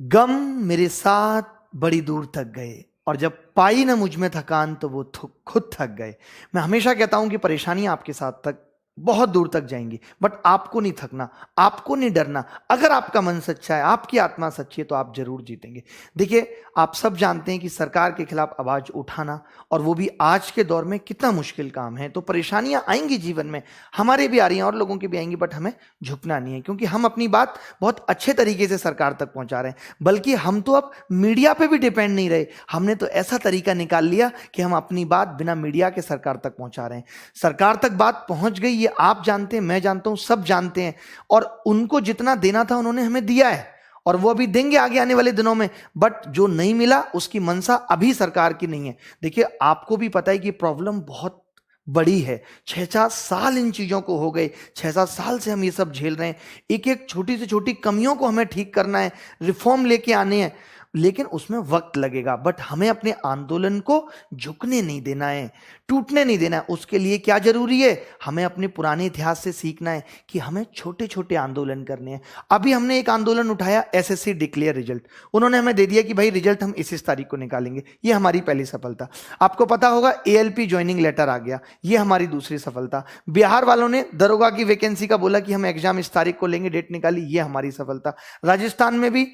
गम मेरे साथ बड़ी दूर तक गए और जब पाई ना मुझ में थकान तो वो खुद थक गए। मैं हमेशा कहता हूं कि परेशानियां आपके साथ तक बहुत दूर तक जाएंगी, बट आपको नहीं थकना, आपको नहीं डरना। अगर आपका मन सच्चा है, आपकी आत्मा सच्ची है, तो आप जरूर जीतेंगे। देखिए, आप सब जानते हैं कि सरकार के खिलाफ आवाज उठाना, और वो भी आज के दौर में, कितना मुश्किल काम है। तो परेशानियां आएंगी जीवन में, हमारे भी आ रही हैं और लोगों की भी आएंगी, बट हमें झुकना नहीं है, क्योंकि हम अपनी बात बहुत अच्छे तरीके से सरकार तक पहुंचा रहे हैं। बल्कि हम तो अब मीडिया पे भी डिपेंड नहीं रहे, हमने तो ऐसा तरीका निकाल लिया कि हम अपनी बात बिना मीडिया के सरकार तक पहुंचा रहे हैं। सरकार तक बात पहुंच गई, ये आप जानते हैं, मैं जानता हूं, सब जानते हैं। और उनको जितना देना था उन्होंने हमें दिया है, और वो अभी देंगे आगे आने वाले दिनों में। बट जो नहीं मिला उसकी मंशा अभी सरकार की नहीं है। देखिए, आपको भी पता है कि प्रॉब्लम बहुत बड़ी है। 6-7 साल इन चीजों को हो गए, 6-7 साल से हम ये सब झेल रहे हैं। एक एक छोटी से छोटी कमियों को हमें ठीक करना है, रिफॉर्म लेके आने हैं, लेकिन उसमें वक्त लगेगा। बट हमें अपने आंदोलन को झुकने नहीं देना है, टूटने नहीं देना है। उसके लिए क्या जरूरी है? हमें अपने पुराने इतिहास से सीखना है कि हमें छोटे छोटे आंदोलन करने हैं। अभी हमने एक आंदोलन उठाया, एसएससी डिक्लेयर रिजल्ट। उन्होंने हमें दे दिया कि भाई रिजल्ट हम इस तारीख को निकालेंगे, ये हमारी पहली सफलता। आपको पता होगा एएलपी ज्वाइनिंग लेटर आ गया, ये हमारी दूसरी सफलता। बिहार वालों ने दरोगा की वैकेंसी का बोला कि हम एग्जाम इस तारीख को लेंगे, डेट निकाली, ये हमारी सफलता। राजस्थान में भी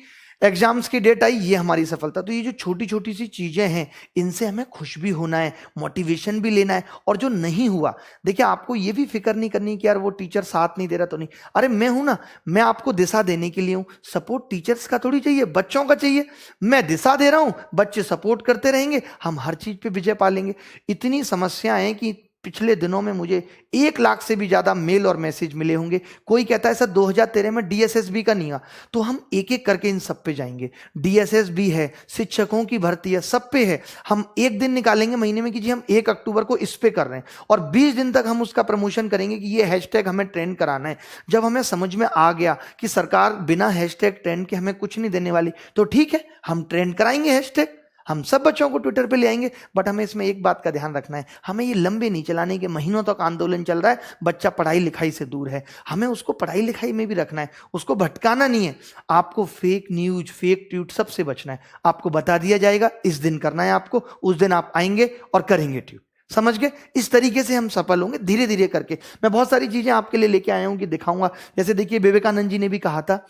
एग्जाम्स की डेट आई, ये हमारी सफलता। तो ये जो छोटी छोटी सी चीजें हैं, इनसे हमें खुश भी होना है, मोटिवेशन भी लेना है। और जो नहीं हुआ, देखिए, आपको ये भी फिक्र नहीं करनी कि यार वो टीचर साथ नहीं दे रहा तो नहीं। अरे मैं हूं ना, मैं आपको दिशा देने के लिए हूं। सपोर्ट टीचर्स का थोड़ी चाहिए, बच्चों का चाहिए। मैं दिशा दे रहा हूं, बच्चे सपोर्ट करते रहेंगे, हम हर चीज पे विजय पा लेंगे। इतनी समस्याएं कि पिछले दिनों में मुझे 1 लाख से भी ज्यादा मेल और मैसेज मिले होंगे। कोई कहता है सर 2013 में डीएसएसबी का नहीं हुआ, तो हम एक एक करके इन सब पे जाएंगे। डीएसएसबी है, शिक्षकों की भर्ती है, सब पे है। हम एक दिन निकालेंगे महीने में कि जी हम 1 अक्टूबर को इस पे कर रहे हैं, और 20 दिन तक हम उसका प्रमोशन करेंगे कि ये हैशटैग हमें ट्रेंड कराना है। जब हमें समझ में आ गया कि सरकार बिना हैशटैग ट्रेंड के हमें कुछ नहीं देने वाली, तो ठीक है, हम ट्रेंड कराएंगे हैशटैग, हम सब बच्चों को ट्विटर पे ले आएंगे। बट हमें इसमें एक बात का ध्यान रखना है, हमें ये लंबे नहीं चलाने के। महीनों तक आंदोलन चल रहा है, बच्चा पढ़ाई लिखाई से दूर है, हमें उसको पढ़ाई लिखाई में भी रखना है, उसको भटकाना नहीं है। आपको फेक न्यूज, फेक ट्वीट, सबसे बचना है। आपको बता दिया जाएगा इस दिन करना है आपको, उस दिन आप आएंगे और करेंगे ट्वीट। समझ गए? इस तरीके से हम सफल होंगे, धीरे धीरे करके। मैं बहुत सारी चीजें आपके लिए लेके आया हूं कि दिखाऊंगा। जैसे देखिए, विवेकानंद जी ने भी कहा था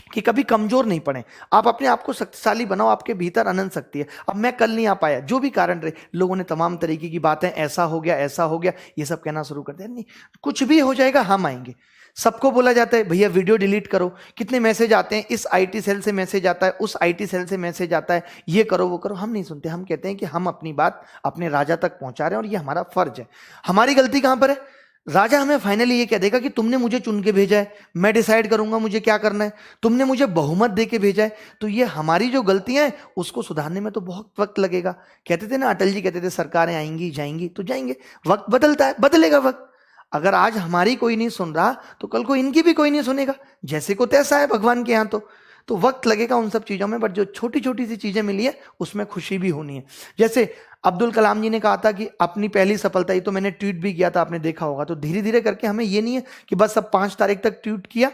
कि कभी कमजोर नहीं पड़े, आप अपने आप को शक्तिशाली बनाओ, आपके भीतर अनंत शक्ति है। अब मैं कल नहीं आ पाया, जो भी कारण रहे, लोगों ने तमाम तरीके की बातें, ऐसा हो गया, ऐसा हो गया, ये सब कहना शुरू कर दिया। नहीं, कुछ भी हो जाएगा, हम आएंगे। सबको बोला जाता है भैया वीडियो डिलीट करो, कितने मैसेज आते हैं, इस आईटी सेल से मैसेज आता है, उस आईटी सेल से मैसेज आता है, ये करो वो करो। हम नहीं सुनते, हम कहते हैं कि हम अपनी बात अपने राजा तक पहुंचा रहे हैं, और ये हमारा फर्ज है। हमारी गलती कहां पर है? राजा हमें फाइनली ये कह देगा कि तुमने मुझे चुन के भेजा है, मैं डिसाइड करूंगा मुझे क्या करना है, तुमने मुझे बहुमत दे के भेजा है। तो ये हमारी जो गलतियां हैं, उसको सुधारने में तो बहुत वक्त लगेगा। कहते थे ना, अटल जी कहते थे सरकारें आएंगी जाएंगी, तो जाएंगे, वक्त बदलता है, बदलेगा वक्त। अगर आज हमारी कोई नहीं सुन रहा, तो कल को इनकी भी कोई नहीं सुनेगा। जैसे को तैसा है भगवान के यहां। तो वक्त लगेगा उन सब चीजों में, बट जो छोटी छोटी सी चीजें मिली है, उसमें खुशी भी होनी है। जैसे अब्दुल कलाम जी ने कहा था कि अपनी पहली सफलता, ये तो मैंने ट्वीट भी किया था, आपने देखा होगा। तो धीरे धीरे करके हमें ये नहीं है कि बस अब 5 तारीख तक ट्वीट किया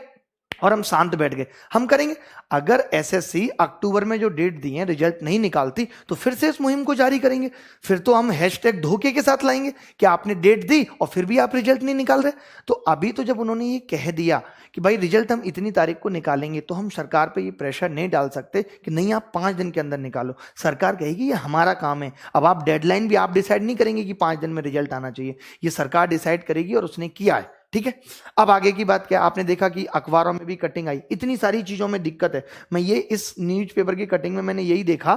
और हम शांत बैठ गए, हम करेंगे। अगर एसएससी अक्टूबर में जो डेट दी है रिजल्ट नहीं निकालती, तो फिर से इस मुहिम को जारी करेंगे। फिर तो हम हैशटैग धोखे के साथ लाएंगे कि आपने डेट दी और फिर भी आप रिजल्ट नहीं निकाल रहे। तो अभी तो जब उन्होंने ये कह दिया कि भाई रिजल्ट हम इतनी तारीख को निकालेंगे, तो हम सरकार पे ये प्रेशर नहीं डाल सकते कि नहीं आप 5 दिन के अंदर निकालो। सरकार कहेगी ये हमारा काम है। अब आप डेडलाइन भी आप डिसाइड नहीं करेंगे कि 5 दिन में रिजल्ट आना चाहिए, ये सरकार डिसाइड करेगी, और उसने किया है। ठीक है, अब आगे की बात क्या? आपने देखा कि अखबारों में भी कटिंग आई, इतनी सारी चीजों में दिक्कत है। मैं ये इस न्यूज़पेपर की कटिंग में मैंने यही देखा,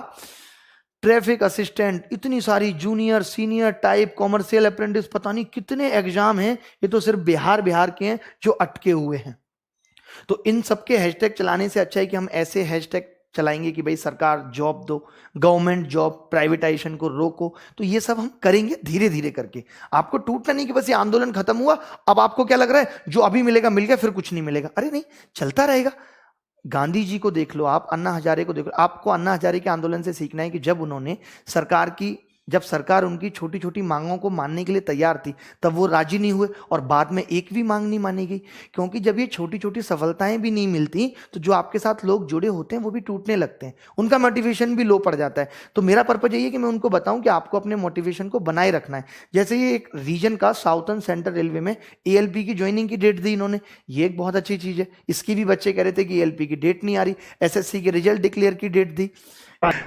ट्रैफिक असिस्टेंट, इतनी सारी junior, senior type, commercial apprentice, पता नहीं कितने एग्जाम हैं। ये तो सिर्फ बिहार के हैं जो अटके हुए हैं। तो इन सबके हैशटैग चलाने से अच्छा है कि हम ऐसे हैशटैग चलाएंगे कि भाई सरकार जॉब दो, गवर्नमेंट जॉब, प्राइवेटाइजेशन को रोको। तो ये सब हम करेंगे धीरे धीरे करके। आपको टूटना नहीं कि बस ये आंदोलन खत्म हुआ, अब आपको क्या लग रहा है जो अभी मिलेगा मिल गया, फिर कुछ नहीं मिलेगा। अरे नहीं, चलता रहेगा। गांधी जी को देख लो, आप अन्ना हजारे को देख लो। आपको अन्ना हजारे के आंदोलन से सीखना है कि जब उन्होंने सरकार की जब सरकार उनकी छोटी छोटी मांगों को मानने के लिए तैयार थी तब वो राजी नहीं हुए और बाद में एक भी मांग नहीं मानी गई। क्योंकि जब ये छोटी छोटी सफलताएं भी नहीं मिलती तो जो आपके साथ लोग जुड़े होते हैं वो भी टूटने लगते हैं, उनका मोटिवेशन भी लो पड़ जाता है। तो मेरा पर्पज यही है कि मैं उनको बताऊं कि आपको अपने मोटिवेशन को बनाए रखना है। जैसे ये एक रीजन का साउथर्न सेंट्रल रेलवे में एएलपी की ज्वाइनिंग की डेट दी इन्होंने, ये एक बहुत अच्छी चीज है। इसकी भी बच्चे कह रहे थे कि एएलपी की डेट नहीं आ रही, एसएससी के रिजल्ट डिक्लेयर की डेट दी।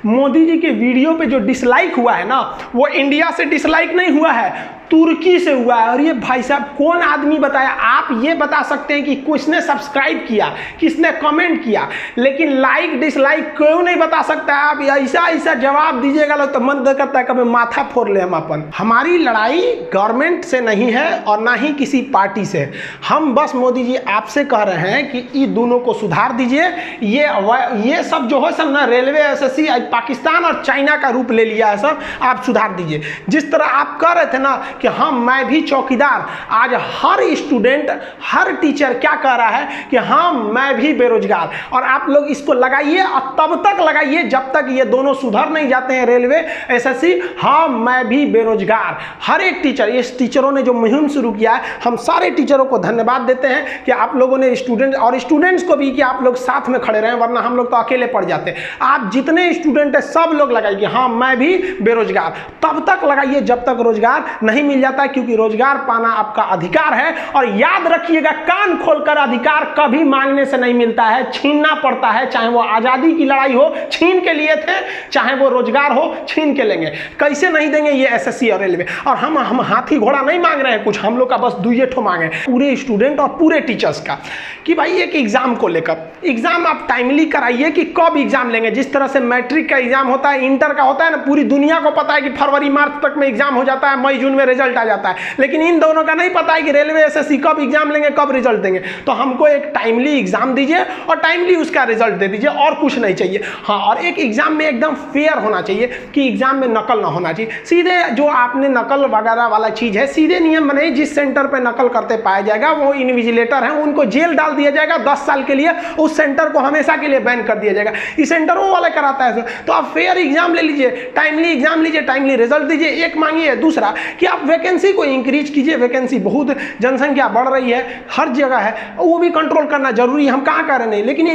मोदी जी के वीडियो पे जो डिसलाइक हुआ है ना, वो इंडिया से डिसलाइक नहीं हुआ है, तुर्की से हुआ है। और ये भाई साहब कौन आदमी बताया? आप ये बता सकते हैं कि किसने सब्सक्राइब किया, किसने कमेंट किया, लेकिन लाइक डिसलाइक क्यों नहीं बता सकता है? आप ऐसा ऐसा जवाब दीजिएगा लोग तो मन करता है कभी माथा फोड़ ले हम अपन। हमारी लड़ाई गवर्नमेंट से नहीं है और ना ही किसी पार्टी से। हम बस मोदी जी आपसे कह रहे हैं कि इन दोनों को सुधार दीजिए। ये सब जो है सब ना रेलवे एसएससी पाकिस्तान और चाइना का रूप ले लिया है सब, आप सुधार दीजिए। जिस तरह आप कह रहे थे ना कि हाँ मैं भी चौकीदार, आज हर स्टूडेंट हर टीचर क्या कह रहा है कि हाँ मैं भी बेरोजगार। और आप लोग इसको लगाइए और तब तक लगाइए जब तक ये दोनों सुधर नहीं जाते हैं, रेलवे एसएससी। हाँ मैं भी बेरोजगार, हर एक टीचर, ये टीचरों ने जो मुहिम शुरू किया है, हम सारे टीचरों को धन्यवाद देते हैं कि आप लोगों ने स्टूडेंट और स्टूडेंट्स को भी कि आप लोग साथ में खड़े रहे, वरना हम लोग तो अकेले पड़ जाते। आप जितने स्टूडेंट है सब लोग लगाइए हाँ मैं भी बेरोजगार, तब तक लगाइए जब तक रोजगार नहीं मिल जाता है, क्योंकि रोजगार पाना आपका अधिकार है। और याद रखिएगा कान खोलकर, अधिकार कभी मांगने से नहीं मिलता है, छीनना पड़ता है। चाहे वो आजादी की लड़ाई हो, छीन के लिए थे, चाहे वो रोजगार हो, छीन के लेंगे। कैसे नहीं देंगे ये एसएससी और रेलवे। और हम हाथी घोड़ा नहीं मांग रहे हैं कुछ, हम लोग का बस दुइये ठो मांगे पूरे स्टूडेंट और पूरे टीचर्स का कि भाई एक एग्जाम को लेकर, एग्जाम आप टाइमली कराइए कि कब एग्जाम लेंगे। जिस तरह से मैट्रिक का एग्जाम होता है, इंटर का होता है ना, पूरी दुनिया को पता है कि फरवरी मार्च तक में एग्जाम हो जाता है, मई जून में रिजल्ट आ जाता है। लेकिन इन दोनों का नहीं पता है कि रेलवे एसएससी कब एग्जाम लेंगे, कब रिजल्ट देंगे। तो हमको एक टाइमली एग्जाम दीजिए और टाइमली उसका रिजल्ट दे दीजिए, और कुछ नहीं चाहिए। हाँ, और एक एग्जाम में एकदम फेयर होना चाहिए कि एग्जाम में नकल ना होना चाहिए। सीधे जो आपने नकल वगैरह वाला चीज है, सीधे नियम बने, जिस सेंटर पे नकल करते पाया जाएगा वो इनविजिलेटर है, उनको जेल डाल दिया जाएगा 10 साल के लिए, उस सेंटर को हमेशा के लिए बैन कर दिया जाएगा। इस सेंटर वो वाला कराता है। तो आप फेयर एग्जाम ले लीजिए, टाइमली एग्जाम लीजिए, टाइमली रिजल्ट दीजिए, एक मांगिए। दूसरा कि आप वैकेंसी को इंक्रीज कीजिए। वैकेंसी बहुत, जनसंख्या बढ़ रही है, हर जगह है, वो भी कंट्रोल करना जरूरी है, हम कहाँ कर रहे नहीं, लेकिन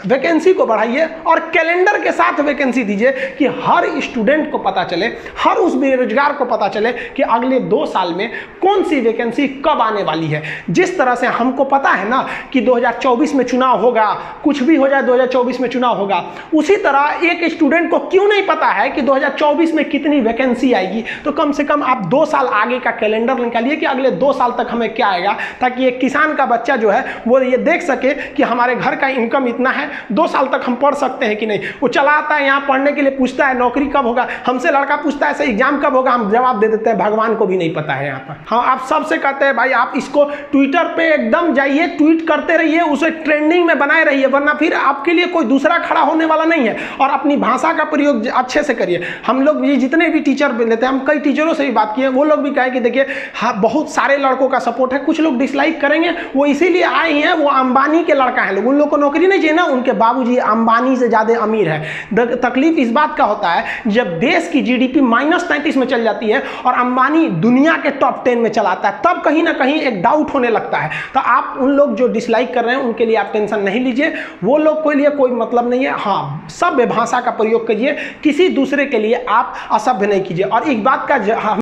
वैकेंसी को बढ़ाइए और कैलेंडर के साथ वैकेंसी दीजिए कि हर स्टूडेंट को पता चले, हर उस बेरोजगार को पता चले कि अगले 2 साल में कौन सी वैकेंसी कब आने वाली है। जिस तरह से हमको पता है ना कि 2024 में चुनाव होगा, कुछ भी हो जाए 2024 में चुनाव होगा, उसी तरह एक स्टूडेंट को क्यों नहीं पता है कि 2024 में कितनी वैकेंसी आएगी। तो कम से कम आप 2 साल आगे का कैलेंडर निकालिए कि अगले 2 साल तक हमें क्या आएगा, ताकि एक किसान का बच्चा जो है वो ये देख सके कि हमारे घर का इनकम इतना है, 2 साल तक हम पढ़ सकते हैं कि नहीं। वो चला आता है यहाँ पढ़ने के लिए, पूछता है नौकरी कब होगा, हमसे लड़का पूछता है एग्जाम कब होगा, हम जवाब दे देते हैं भगवान को भी नहीं पता है यहाँ पर। हाँ, आप सबसे कहते हैं भाई आप इसको ट्विटर पे एकदम जाइए, ट्वीट करते रहिए, उसे ट्रेंडिंग में बनाए रहिए, वरना फिर आपके लिए कोई दूसरा खड़ा होने वाला नहीं है। और अपनी भाषा का प्रयोग अच्छे से करिए। हम लोग ये जितने भी टीचर लेते हैं, हम कई टीचरों से भी बात किए, वो लोग भी कहे कि देखिए हाँ बहुत सारे लड़कों का सपोर्ट है, कुछ लोग डिसलाइक करेंगे, वो इसीलिए आए हैं, वो अंबानी के लड़का है, लोग उन लोग को नौकरी नहीं चाहिए ना, उनके बाबूजी अंबानी से ज्यादा अमीर है। तकलीफ इस बात का होता है जब देश की जीडीपी -33 में चल जाती है और अंबानी दुनिया के टॉप 10 में चलाता है, तब कहीं ना कहीं एक डाउट होने लगता है। तो आप उन लोग जो डिसलाइक कर रहे हैं उनके लिए आप टेंशन नहीं लीजिए, वो लोग के लिए कोई मतलब नहीं है। हाँ, सभ्य भाषा का प्रयोग कीजिए, किसी दूसरे के लिए आप असभ्य नहीं कीजिए। और एक बात का